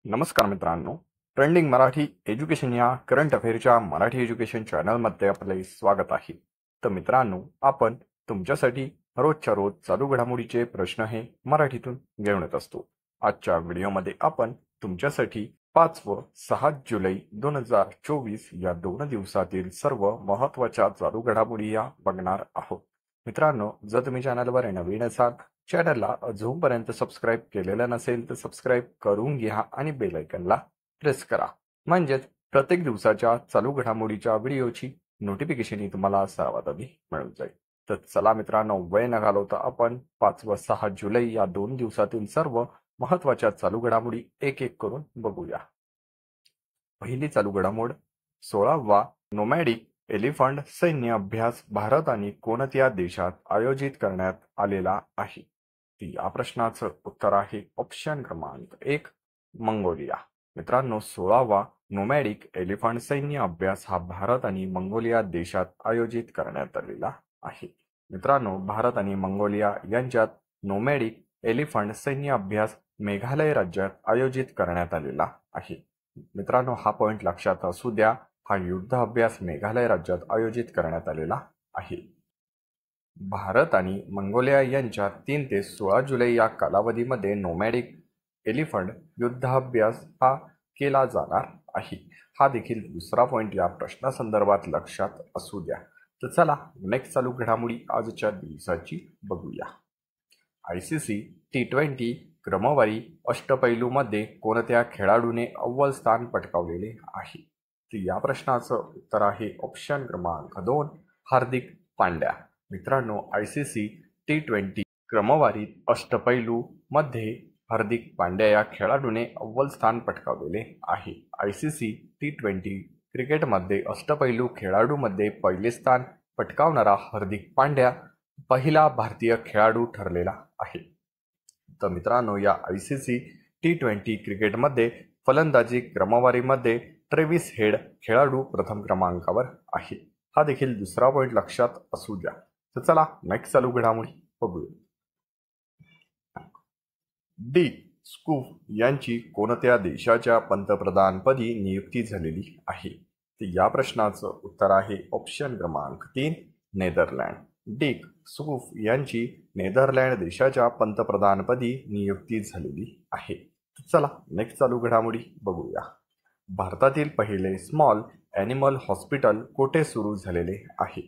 नमस्कार मित्रांनो, trending Marathi education या करंट अफेअरच्या मराठी एज्युकेशन चॅनलमध्ये आपले स्वागत आहे। तर मित्रांनो, आपण तुमच्यासाठी रोजच्या रोज चालू घडामोडीचे प्रश्न हे मराठीतून घेऊन येत असतो। आजच्या व्हिडिओमध्ये आपण तुमच्यासाठी 5 व 6 जुलै 2024 या 2 दिवसातील सर्व महत्त्वाच्या चालू घडामोडी या बघणार आहोत। मित्रांनो, जर तुम्ही चॅनलवर नवीन असाल, चॅनलला अजूनपर्यंत सबस्क्राइब केलेलं नसेल तर सबस्क्राइब करून घ्या आणि बेल आयकॉनला प्रेस करा, म्हणजेच प्रत्येक दिवसाच्या चालू घडामोडीच्या व्हिडिओची नोटिफिकेशन ही तुम्हाला सर्वात आधी मिळून जाईल। तर चला मित्रांनो, वेळ न घालवता आपण 5 व 6 जुलै या 2 दिवसातील सर्व महत्त्वाच्या चालू घडामोडी एक एक करून बघूया। पहिली चालू घडामोड, 16वा नोमॅडिक एलिफंट सैन्य अभ्यास भारत आणि कोणत्या देशात आयोजित करण्यात आलेला आहे? या प्रश्नाचं उत्तर आहे ऑप्शन क्रमांक 1, मंगोलिया। मित्रांनो, 16वा नोमॅडिक एलिफंट सैन्य अभ्यास हा भारत आणि मंगोलिया देशात आयोजित करण्यात आलेला आहे। मित्रांनो, भारत आणि मंगोलिया यांच्यात नोमॅडिक एलिफंट सैन्य अभ्यास मेघालय राज्यात आयोजित करण्यात आलेला आहे। मित्रांनो, हा पॉइंट लक्षात असू द्या, हा युद्ध अभ्यास मेघालय राज्यात आयोजित करण्यात आलेला आहे। भारत आणि मंगोलिया यांच्यात 3 ते 16 जुलै या कालावधीमध्ये नोमॅडिक एलिफंट युद्धाभ्यास हा केला जाणार आहे। हा देखील दुसरा पॉइंट या प्रश्नासंदर्भात लक्षात असू द्या। तर चला नेक्स्ट चालू घडामोडी आजच्या दिवसाची बघूया। ICC T20 क्रमवारी अष्टपैलूमध्ये कोणत्या खेळाडूने अव्वल स्थान पटकावलेले आहे? तर या प्रश्नाचं उत्तर आहे ऑप्शन क्रमांक 2, हार्दिक पांड्या। मित्रांनो, ICC T20 क्रमवारीत अष्टपैलू मध्ये हार्दिक पांड्या या खेळाडूने अव्वल स्थान पटकावलेले आहे। ICC T20 क्रिकेटमध्ये अष्टपैलू खेळाडूमध्ये पहिले स्थान पटकावणारा हार्दिक पांड्या पहिला भारतीय खेळाडू ठरलेला आहे। तर मित्रांनो, या ICC T20 क्रिकेटमध्ये फलंदाजी क्रमवारीमध्ये ट्रेविस हेड खेळाडू प्रथम क्रमांकावर आहे। हा देखील दुसरा पॉइंट लक्षात असू द्या। तर चला नेक्स्ट चालू घडामोडी बघूया। डी स्कूफ यांची कोणत्या देशाच्या पंतप्रधानपदी नियुक्ती झालेली आहे? तर या प्रश्नाचं उत्तर आहे ऑप्शन क्रमांक 3, नेदरलँड। डिक स्कूफ यांची नेदरलँड देशाच्या पंतप्रधानपदी नियुक्ती झालेली आहे। चला नेक्स्ट चालू घडामोडी बघूया। भारतातील पहिले स्मॉल ॲनिमल हॉस्पिटल कोठे सुरू झालेले आहे?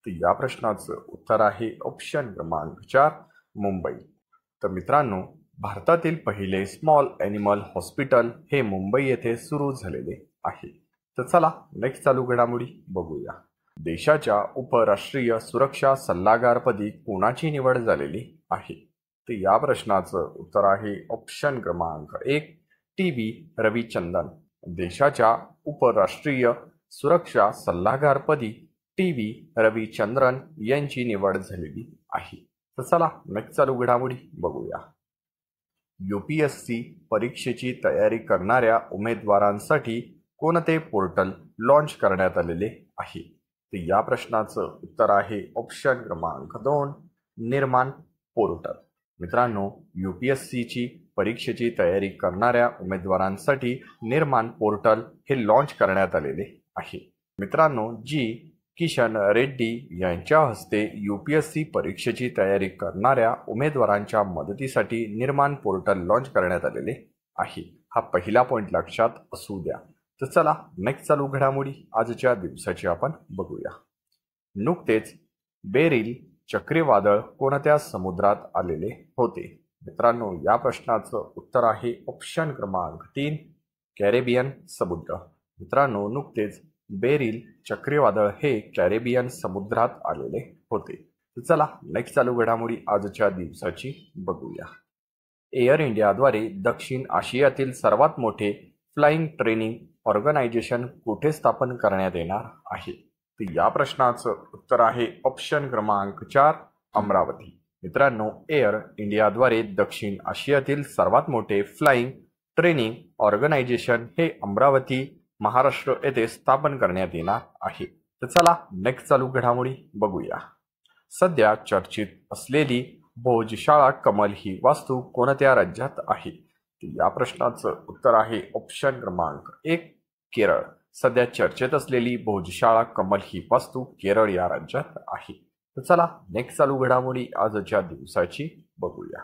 तर या प्रश्नाचं उत्तर आहे ऑप्शन क्रमांक 4, मुंबई। तर मित्रांनो, भारतातील पहिले स्मॉल ॲनिमल हॉस्पिटल हे मुंबई येथे सुरू झालेले आहे। तर चला नेक्स्ट चालू घडामोडी बघूया। देशाच्या उपराष्ट्रीय सुरक्षा सल्लागारपदी कोणाची निवड झालेली आहे? तर या प्रश्नाचं उत्तर आहे ऑप्शन क्रमांक 1, TB रविचंद्रन। देशाच्या उपराष्ट्रीय सुरक्षा सल्लागारपदी TB रविचंद्रन यांची निवड झालेली आहे। तर चला नेक्स्ट चालू घडामोडी बघूया। UPSC परीक्षेची तयारी करणाऱ्या उमेदवारांसाठी कोणते पोर्टल लॉन्च करण्यात आलेले आहे? तर या प्रश्नाचं उत्तर आहे ऑप्शन क्रमांक 2, निर्माण पोर्टल। मित्रांनो, UPSCची परीक्षेची तयारी करणाऱ्या उमेदवारांसाठी निर्माण पोर्टल हे लॉन्च करण्यात आलेले आहे। मित्रांनो, किशन रेड्डी यांच्या हस्ते UPSC परीक्षेची तयारी करणाऱ्या उमेदवारांच्या मदतीसाठी निर्माण पोर्टल लॉन्च करण्यात आलेले आहे। हा पहिला पॉइंट लक्षात असू द्या। तर चला नेक्स्ट चालू घडामोडी आजच्या दिवसाची आपण बघूया। नुकतेच बेरिल चक्रीवादळ कोणत्या समुद्रात आलेले होते? मित्रांनो, या प्रश्नाचं उत्तर आहे ऑप्शन क्रमांक 3, कॅरेबियन समुद्र। मित्रांनो, नुकतेच बेरिल चक्रीवादळ हे कॅरेबियन समुद्रात आलेले होते। तर चला नेक्स्ट चालू घडामोडी आजच्या दिवसाची बघूया। एअर इंडियाद्वारे दक्षिण आशियातील सर्वात मोठे फ्लाइंग ट्रेनिंग ऑर्गनायझेशन कुठे स्थापन करण्यात येणार आहे? तर या प्रश्नाचं उत्तर आहे ऑप्शन क्रमांक 4, अमरावती। मित्रांनो, एअर इंडियाद्वारे दक्षिण आशियातील सर्वात मोठे फ्लाइंग ट्रेनिंग ऑर्गनायझेशन हे अमरावती, महाराष्ट्र येथे स्थापन करण्यात येणार आहे। तर चला नेक्स्ट चालू घडामोडी बघूया। सध्या चर्चेत असलेली भोजशाळा कमल ही वास्तू कोणत्या राज्यात आहे? या प्रश्नाचं उत्तर आहे ऑप्शन क्रमांक 1 केरळ. सध्या चर्चेत असलेली भोजशाळा कमल ही वास्तू केरळ या राज्यात आहे. तर चला नेक्स्ट चालू घडामोडी आजच्या दिवसाची बघूया.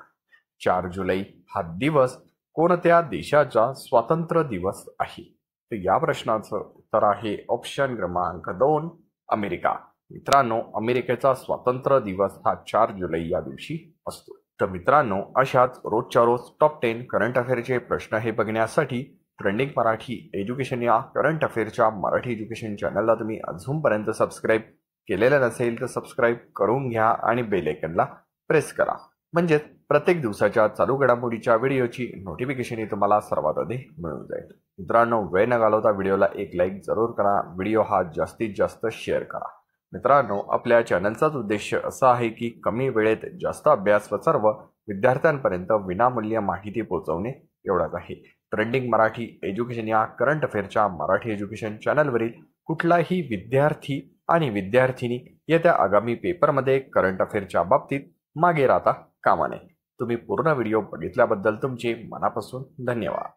4 जुलै हा दिवस कोणत्या देशाचा स्वातंत्र्य दिवस आहे? तर या प्रश्नाचं उत्तर आहे ऑप्शन क्रमांक 2 अमेरिका. मित्रांनो, अमेरिकेचा स्वातंत्र्य दिवस हा 4 जुलै या दिवशी असतो. तर मित्रांनो, अशाच रोजच्या रोज टॉप 10 करंट अफेअरचे प्रश्न हे बघण्यासाठी ट्रेंडिंग मराठी एज्युकेशन या करंट अफेअरच्या मराठी एज्युकेशन चॅनलला तुम्ही अजूनपर्यंत सबस्क्राईब केलेलं नसेल तर सबस्क्राईब करून घ्या आणि बेल आयकॉनला प्रेस करा. म्हणजे प्रत्येक दिवसाच्या चालू घडामोडीच्या व्हिडिओची नोटिफिकेशन ही तुम्हाला सर्वात आधी मिळून जाईल. मित्रांनो, वेळ न घालवता व्हिडिओला एक लाईक जरूर करा. व्हिडिओ हा जास्तीत जास्त शेअर करा. मित्रांनो, आपल्या चॅनलचाच उद्देश असा आहे की कमी वेळेत जास्त अभ्यास व सर्व विद्यार्थ्यांपर्यंत विनामूल्य माहिती पोहोचवणे एवढाच आहे. ट्रेंडिंग मराठी एज्युकेशन या करंट अफेअरच्या मराठी एज्युकेशन चॅनलवरील कुठलाही विद्यार्थी आणि विद्यार्थिनी येत्या आगामी पेपरमध्ये करंट अफेअरच्या बाबतीत मागे राहता कामा नये. तुम्ही पूर्ण व्हिडिओ बघितल्याबद्दल तुमचे मनापासून धन्यवाद.